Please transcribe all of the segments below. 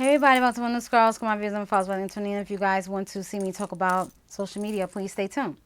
Hey everybody, about to one new scrolls, come my videos and follows by the internet. If you guys want to see me talk about social media, please stay tuned.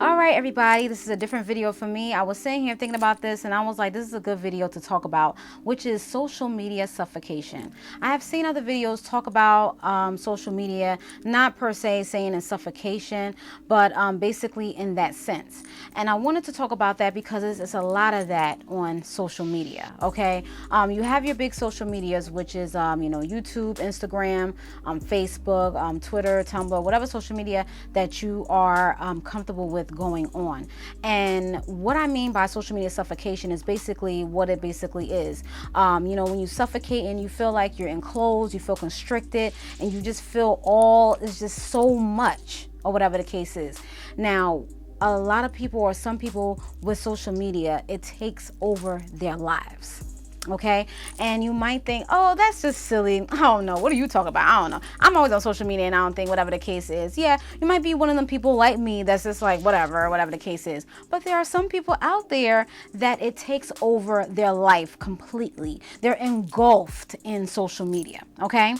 Alright everybody, this is a different video for me. I was sitting here thinking about this and I was like, this is a good video to talk about, which is social media suffocation. I have seen other videos talk about social media, not per se saying in suffocation, but basically in that sense. And I wanted to talk about that because it's a lot of that on social media, okay? You have your big social medias, which is, YouTube, Instagram, Facebook, Twitter, Tumblr, whatever social media that you are comfortable with going on. And what I mean by social media suffocation is basically what it basically is. When you suffocate and you feel like you're enclosed, you feel constricted, and you just feel it's just so much, or whatever the case is. Now, a lot of people, or some people with social media, it takes over their lives. Okay, and you might think, oh, that's just silly. I don't know. What are you talking about? I don't know. I'm always on social media and I don't think whatever the case is. Yeah, you might be one of them people like me that's just like whatever the case is. But there are some people out there that it takes over their life completely. They're engulfed in social media. Okay.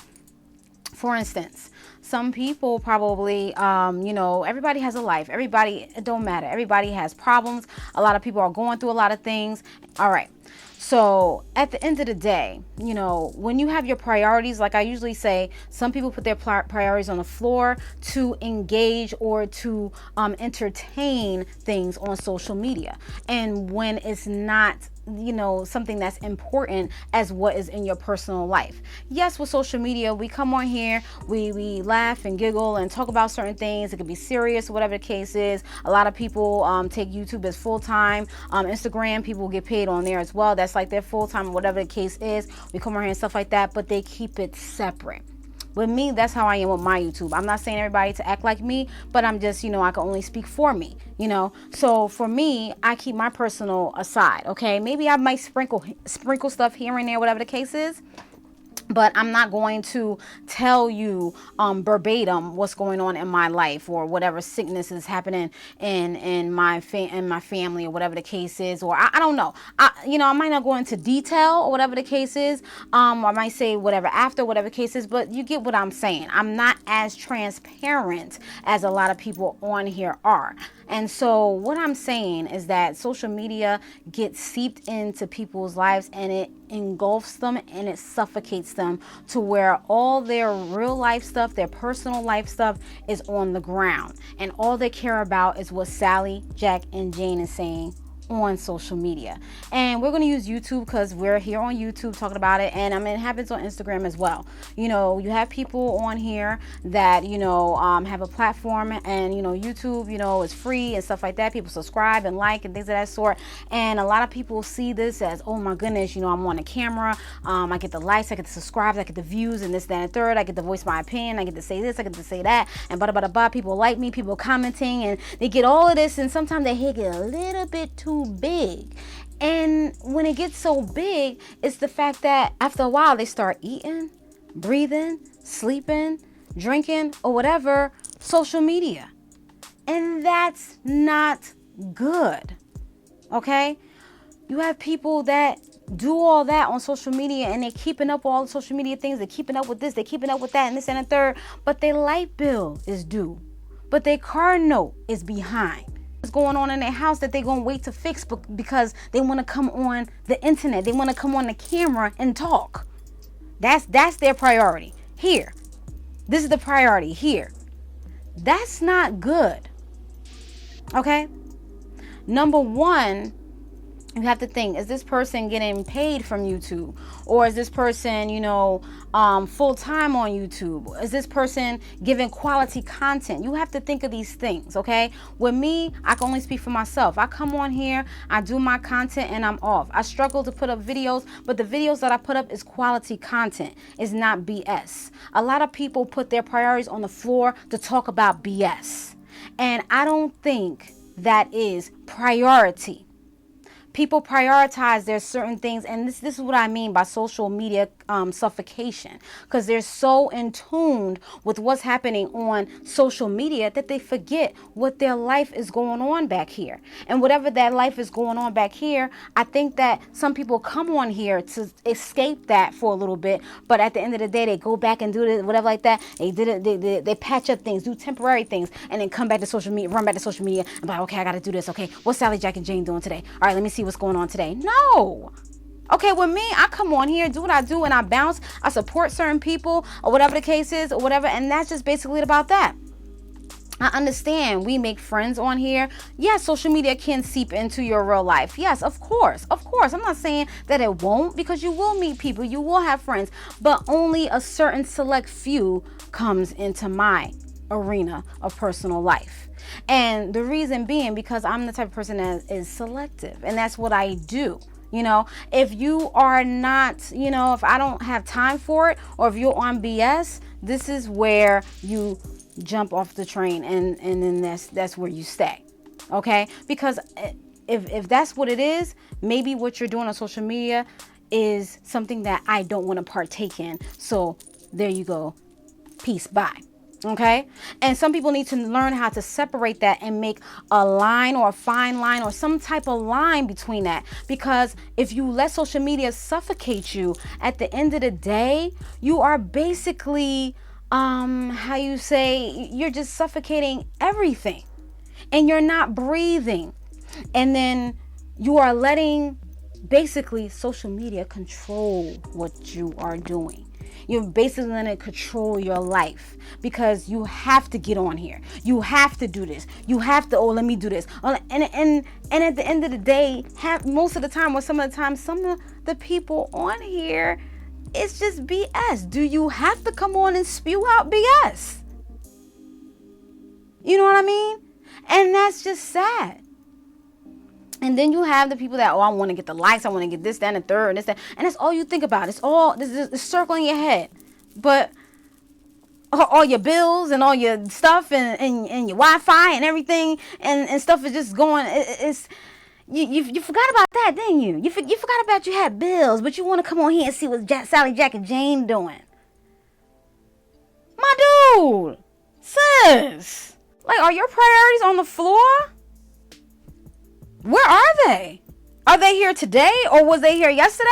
For instance, some people probably, everybody has a life. Everybody, it don't matter. Everybody has problems. A lot of people are going through a lot of things. All right. So at the end of the day, when you have your priorities, like I usually say, some people put their priorities on the floor to engage or to entertain things on social media. And when it's not something that's important as what is in your personal life. Yes, with social media, we come on here, we laugh and giggle and talk about certain things. It could be serious, whatever the case is. A lot of people take YouTube as full-time. Instagram, people get paid on there as well. That's like their full-time, whatever the case is. We come on here and stuff like that, but they keep it separate. With me, that's how I am with my YouTube. I'm not saying everybody to act like me, but I'm just, I can only speak for me, So for me, I keep my personal aside, okay? Maybe I might sprinkle stuff here and there, whatever the case is. But I'm not going to tell you verbatim what's going on in my life or whatever sickness is happening in my family or whatever the case is. Or I don't know. I might not go into detail or whatever the case is. I might say whatever after, whatever the case is. But you get what I'm saying. I'm not as transparent as a lot of people on here are. And so what I'm saying is that social media gets seeped into people's lives and it engulfs them and it suffocates them to where all their real life stuff, their personal life stuff is on the ground. And all they care about is what Sally, Jack, and Jane is saying on social media. And we're going to use YouTube because we're here on YouTube talking about it, and it happens on Instagram as well. You have people on here that have a platform, and YouTube is free and stuff like that. People subscribe and like and things of that sort, and a lot of people see this as, oh my goodness, I'm on the camera, I get the likes, I get the subscribes, I get the views, and this, that, and third. I get to voice my opinion, I get to say this, I get to say that, and blah blah blah. People like me, people commenting, and they get all of this, and sometimes they hit it a little bit too big. And when it gets so big, it's the fact that after a while they start eating, breathing, sleeping, drinking, or whatever, social media. And that's not good. Okay? You have people that do all that on social media and they're keeping up all the social media things. They're keeping up with this, they're keeping up with that, and this and the third. But their light bill is due. But their car note is behind. What's going on in their house that they're going to wait to fix because they want to come on the internet. They want to come on the camera and talk. That's their priority. Here. This is the priority here. That's not good. Okay? Number one, you have to think, is this person getting paid from YouTube? Or is this person, full-time on YouTube? Is this person giving quality content? You have to think of these things, okay? With me, I can only speak for myself. I come on here, I do my content, and I'm off. I struggle to put up videos, but the videos that I put up is quality content. It's not BS. A lot of people put their priorities on the floor to talk about BS. And I don't think that is priority. People prioritize their certain things, and this is what I mean by social media suffocation, because they're so in tune with what's happening on social media that they forget what their life is going on back here. And whatever that life is going on back here, I think that some people come on here to escape that for a little bit, but at the end of the day, they go back and do it, whatever like that. They patch up things, do temporary things, and then come back to social media, run back to social media, and be like, okay, I got to do this. Okay, what's Sally, Jack, and Jane doing today? All right, let me see what's going on today. No. Okay, with me, I come on here, do what I do, and I bounce. I support certain people, or whatever the case is, or whatever, and that's just basically about that. I understand we make friends on here. Yes, social media can seep into your real life. Yes, of course. Of course. I'm not saying that it won't, because you will meet people, you will have friends, but only a certain select few comes into my arena of personal life. And the reason being because I'm the type of person that is selective, and that's what I do. You know, if you are not, you know, if I don't have time for it, or if you're on BS, this is where you jump off the train, and then that's where you stay. Okay? Because if that's what it is, maybe what you're doing on social media is something that I don't want to partake in. So there you go. Peace. Bye. Okay. And some people need to learn how to separate that and make a line, or a fine line, or some type of line between that. Because if you let social media suffocate you, at the end of the day, you are basically, you're just suffocating everything, and you're not breathing. And then you are letting basically social media control what you are doing. You're basically going to control your life, because you have to get on here. You have to do this. You have to, let me do this. And at the end of the day, most of the time, or some of the time, some of the people on here, it's just BS. Do you have to come on and spew out BS? You know what I mean? And that's just sad. And then you have the people that, I want to get the likes, I want to get this, that, and the third, and this, that. And that's all you think about. It's all this circling your head. But all your bills and all your stuff and your Wi-Fi and everything and stuff is just going, you forgot about that, didn't you? You forgot about you had bills, but you want to come on here and see what Sally, Jack, and Jane doing. My dude, sis, like, are your priorities on the floor? Where are they? Are they here today, or was they here yesterday?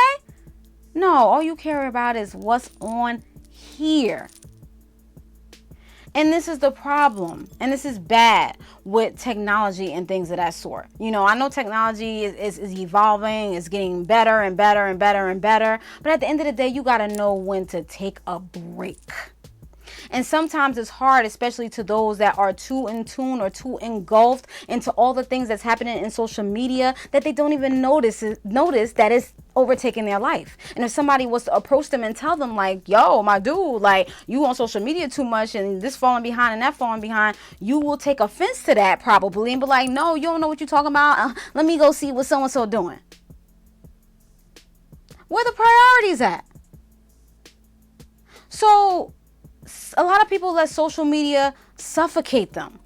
No, all you care about is what's on here. And this is the problem. And this is bad with technology and things of that sort. You know, I know technology is evolving. It's getting better and better and better and better. But at the end of the day, you got to know when to take a break. And sometimes it's hard, especially to those that are too in tune or too engulfed into all the things that's happening in social media, that they don't even notice that it's overtaking their life. And if somebody was to approach them and tell them, like, yo, my dude, like, you on social media too much and this falling behind and that falling behind, you will take offense to that probably and be like, no, you don't know what you're talking about. Let me go see what so-and-so doing. Where the priorities at? So a lot of people let social media suffocate them.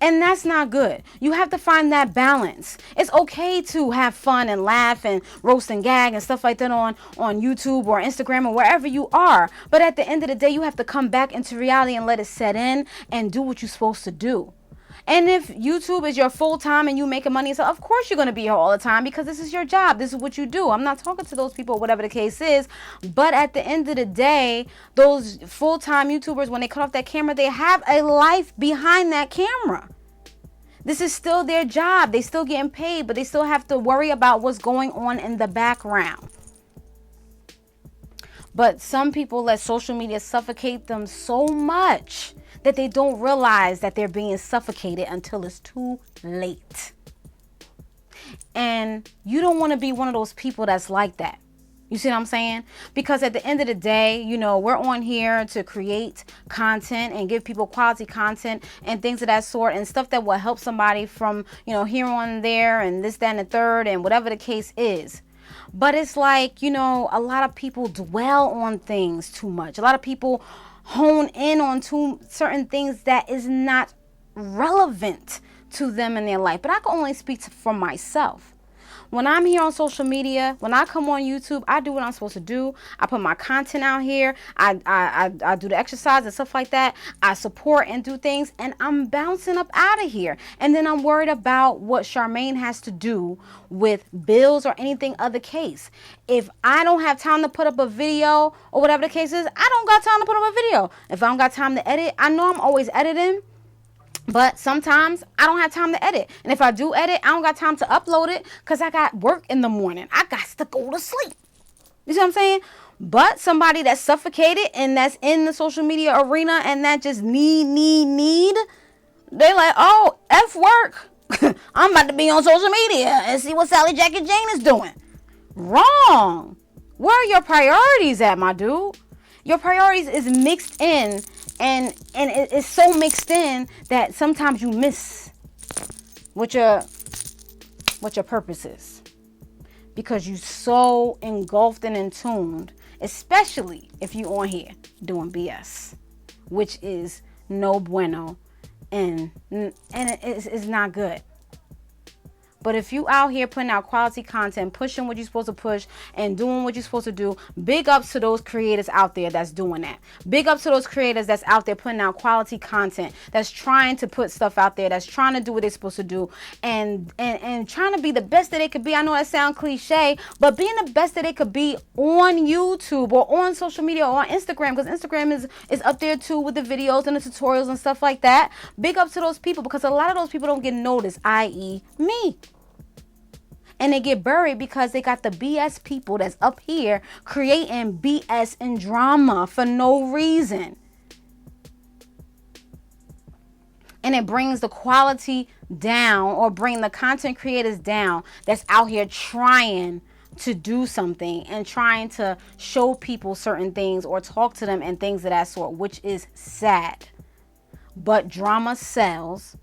And that's not good. You have to find that balance. It's okay to have fun and laugh and roast and gag and stuff like that on YouTube or Instagram or wherever you are. But at the end of the day, you have to come back into reality and let it set in and do what you're supposed to do. And if YouTube is your full time and you making money, so of course you're going to be here all the time, because this is your job. This is what you do. I'm not talking to those people, whatever the case is. But at the end of the day, those full time YouTubers, when they cut off that camera, they have a life behind that camera. This is still their job. They still getting paid, but they still have to worry about what's going on in the background. But some people let social media suffocate them so much that they don't realize that they're being suffocated until it's too late. And you don't want to be one of those people that's like that. You see what I'm saying? Because at the end of the day, you know, we're on here to create content and give people quality content and things of that sort, and stuff that will help somebody from, you know, here on there and this, that, and the third, and whatever the case is. But it's like, you know, a lot of people dwell on things too much. A lot of people hone in on certain things that is not relevant to them in their life. But I can only speak for myself. when I'm here on social media, when I come on YouTube, I do what I'm supposed to do. I put my content out here. I do the exercise and stuff like that. I support and do things, and I'm bouncing up out of here. And then I'm worried about what Charmaine has to do with bills or anything other case. If I don't have time to put up a video or whatever the case is, I don't got time to put up a video. If I don't got time to edit, I know I'm always editing. But sometimes I don't have time to edit. And if I do edit, I don't got time to upload it because I got work in the morning. I got to go to sleep. You see what I'm saying? But somebody that's suffocated and that's in the social media arena and that just need, they like, oh, F work. I'm about to be on social media and see what Sally Jacket Jane is doing. Wrong. Where are your priorities at, my dude? Your priorities is mixed in, and it's so mixed in that sometimes you miss what your purpose is, because you so engulfed and in tuned, especially if you on here doing BS, which is no bueno, and it's not good. But if you out here putting out quality content, pushing what you're supposed to push and doing what you're supposed to do, big ups to those creators out there that's doing that. Big ups to those creators that's out there putting out quality content, that's trying to put stuff out there, that's trying to do what they're supposed to do, and trying to be the best that they could be. I know that sounds cliche, but being the best that they could be on YouTube or on social media or on Instagram, because Instagram is up there too with the videos and the tutorials and stuff like that. Big ups to those people, because a lot of those people don't get noticed, i.e. me. And they get buried because they got the BS people that's up here creating BS and drama for no reason. And it brings the quality down, or bring the content creators down that's out here trying to do something and trying to show people certain things or talk to them and things of that sort, which is sad. But drama sells.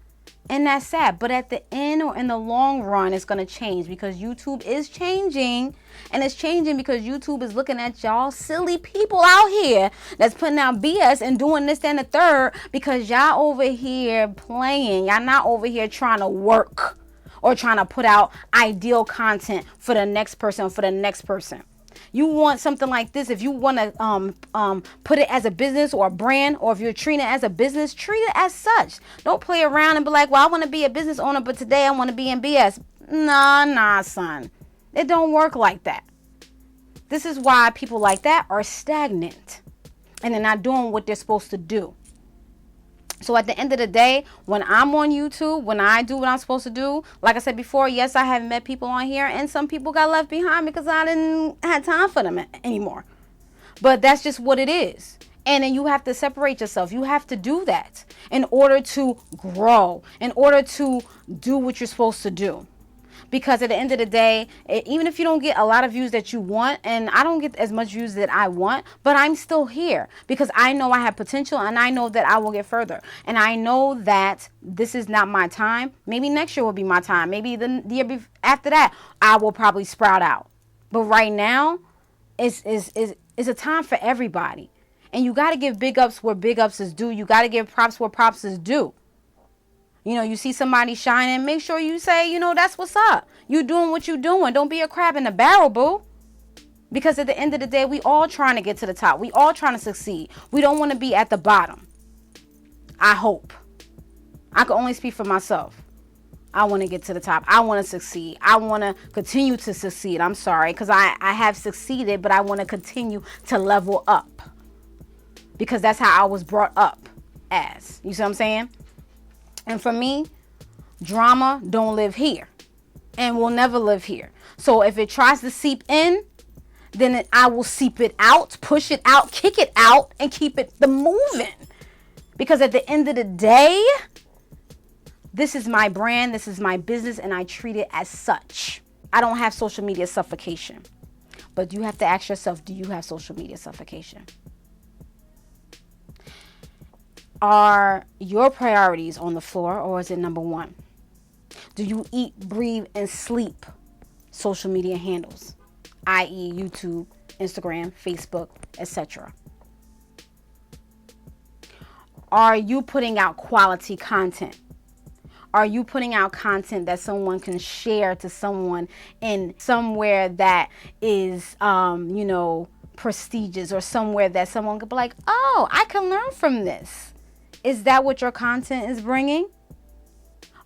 And that's sad. But at the end or in the long run, it's going to change, because YouTube is changing. And it's changing because YouTube is looking at y'all silly people out here that's putting out BS and doing this, that, and the third, because y'all over here playing. Y'all not over here trying to work or trying to put out ideal content for the next person or for the next person. You want something like this, if you want to put it as a business or a brand, or if you're treating it as a business, treat it as such. Don't play around and be like, well, I want to be a business owner, but today I want to be in BS. Nah, son. It don't work like that. This is why people like that are stagnant and they're not doing what they're supposed to do. So at the end of the day, when I'm on YouTube, when I do what I'm supposed to do, like I said before, yes, I have met people on here, and some people got left behind because I didn't have time for them anymore. But that's just what it is. And then you have to separate yourself. You have to do that in order to grow, in order to do what you're supposed to do. Because at the end of the day, even if you don't get a lot of views that you want, and I don't get as much views that I want, but I'm still here because I know I have potential, and I know that I will get further. And I know that this is not my time. Maybe next year will be my time. Maybe the year after that, I will probably sprout out. But right now, it's a time for everybody. And you got to give big ups where big ups is due. You got to give props where props is due. You know, you see somebody shining, make sure you say, that's what's up. You doing what you doing. Don't be a crab in the barrel, boo. Because at the end of the day, we all trying to get to the top. We all trying to succeed. We don't want to be at the bottom. I hope. I can only speak for myself. I want to get to the top. I want to succeed. I want to continue to succeed. I'm sorry, because I have succeeded, but I want to continue to level up. Because that's how I was brought up as. You see what I'm saying? And for me, drama don't live here and will never live here. So if it tries to seep in, then I will seep it out, push it out, kick it out, and keep it moving. Because at the end of the day, this is my brand, this is my business, and I treat it as such. I don't have social media suffocation. But you have to ask yourself, do you have social media suffocation? Are your priorities on the floor, or is it number one? Do you eat, breathe, and sleep social media handles, i.e. YouTube, Instagram, Facebook, etc.? Are you putting out quality content? Are you putting out content that someone can share to someone in somewhere that is, prestigious, or somewhere that someone could be like, oh, I can learn from this? Is that what your content is bringing?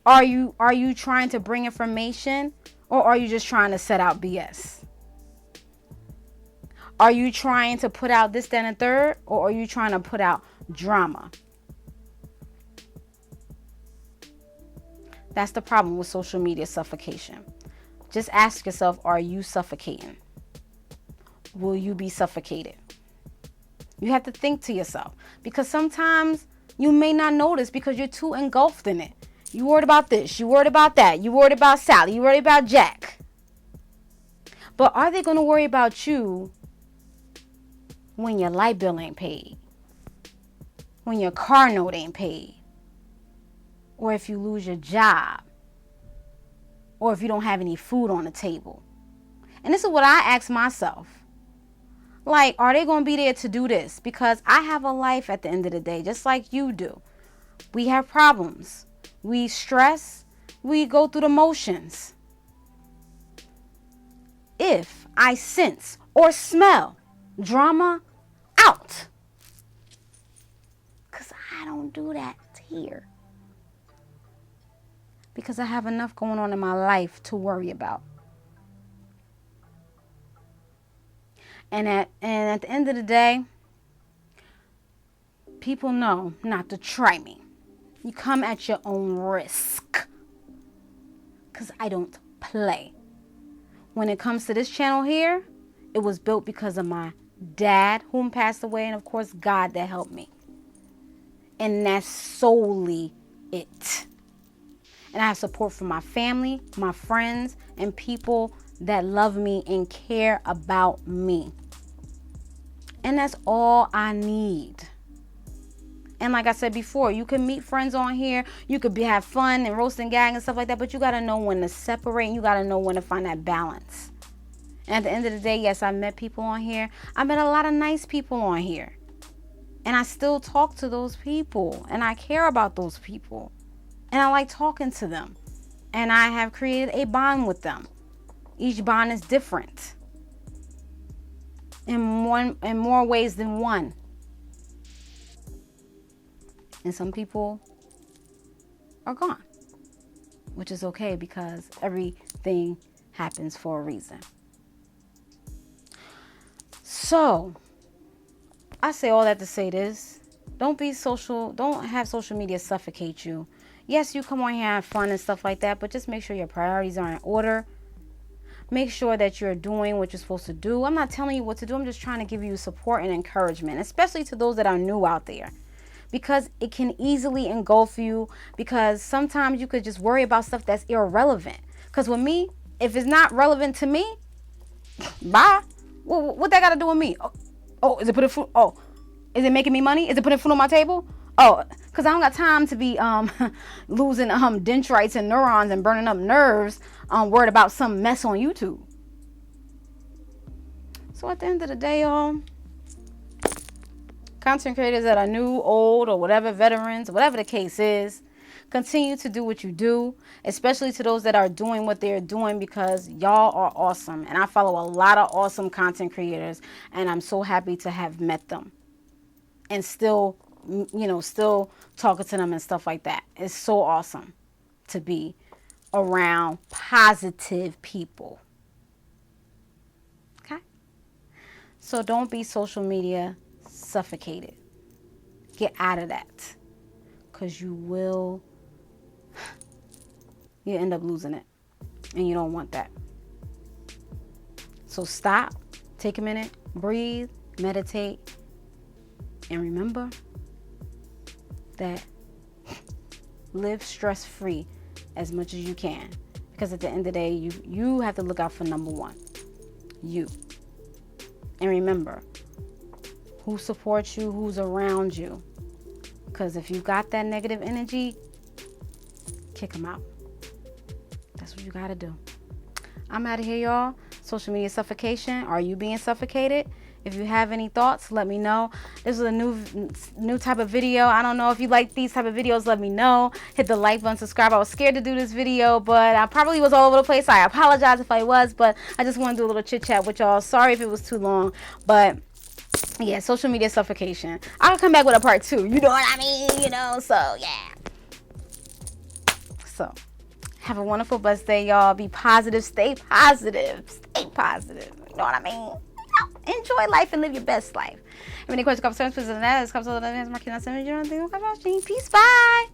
Are you trying to bring information, or are you just trying to set out BS? Are you trying to put out this, that, and the third, or are you trying to put out drama? That's the problem with social media suffocation. Just ask yourself, are you suffocating? Will you be suffocated? You have to think to yourself, because sometimes you may not notice because you're too engulfed in it. You worried about this, you worried about that, you worried about Sally, you worried about Jack. But are they going to worry about you when your light bill ain't paid? When your car note ain't paid? Or if you lose your job? Or if you don't have any food on the table? And this is what I ask myself. Like, are they going to be there to do this? Because I have a life at the end of the day, just like you do. We have problems. We stress. We go through the motions. If I sense or smell drama, out. Because I don't do that here. Because I have enough going on in my life to worry about. And at the end of the day, people know not to try me. You come at your own risk. Because I don't play. When it comes to this channel here, it was built because of my dad, whom passed away, and of course God that helped me. And that's solely it. And I have support from my family, my friends, and people that love me and care about me. And that's all I need. And like I said before, you can meet friends on here. You could have fun and roast and gag and stuff like that. But you got to know when to separate. And you got to know when to find that balance. And at the end of the day, yes, I met people on here. I met a lot of nice people on here. And I still talk to those people. And I care about those people. And I like talking to them. And I have created a bond with them. Each bond is different. In more ways than one. And some people are gone. Which is okay, because everything happens for a reason. So, I say all that to say this. Don't have social media suffocate you. Yes, you come on here and have fun and stuff like that, but just make sure your priorities are in order. Make sure that you're doing what you're supposed to do. I'm not telling you what to do. I'm just trying to give you support and encouragement, especially to those that are new out there. Because it can easily engulf you, because sometimes you could just worry about stuff that's irrelevant. Because with me, if it's not relevant to me, bye. What that got to do with me? Oh, is it putting food? Oh, is it making me money? Is it putting food on my table? Oh, because I don't got time to be losing dendrites and neurons and burning up nerves worried about some mess on YouTube. So at the end of the day, y'all, content creators that are new, old, or whatever, veterans, whatever the case is, continue to do what you do, especially to those that are doing what they're doing, because y'all are awesome. And I follow a lot of awesome content creators, and I'm so happy to have met them. And still talking to them and stuff like that. It's so awesome to be around positive people. Okay? So don't be social media suffocated. Get out of that. Because you end up losing it. And you don't want that. So stop, take a minute, breathe, meditate, and remember that live stress-free as much as you can. Because at the end of the day, you have to look out for number one. You. And remember, who supports you, who's around you. Because if you got that negative energy, kick them out. That's what you got to do. I'm out of here, y'all. Social media suffocation. Are you being suffocated? If you have any thoughts, let me know. This is a new type of video. I don't know if you like these type of videos. Let me know. Hit the like button, subscribe. I was scared to do this video, but I probably was all over the place. I apologize if I was, but I just want to do a little chit chat with y'all. Sorry if it was too long, but yeah, social media suffocation. I'll come back with a part 2. You know what I mean? You know, so yeah. So have a wonderful, blessed day, y'all. Be positive. Stay positive. Stay positive. You know what I mean? Enjoy life and live your best life. If any questions, concerns, please let us know. Peace, bye.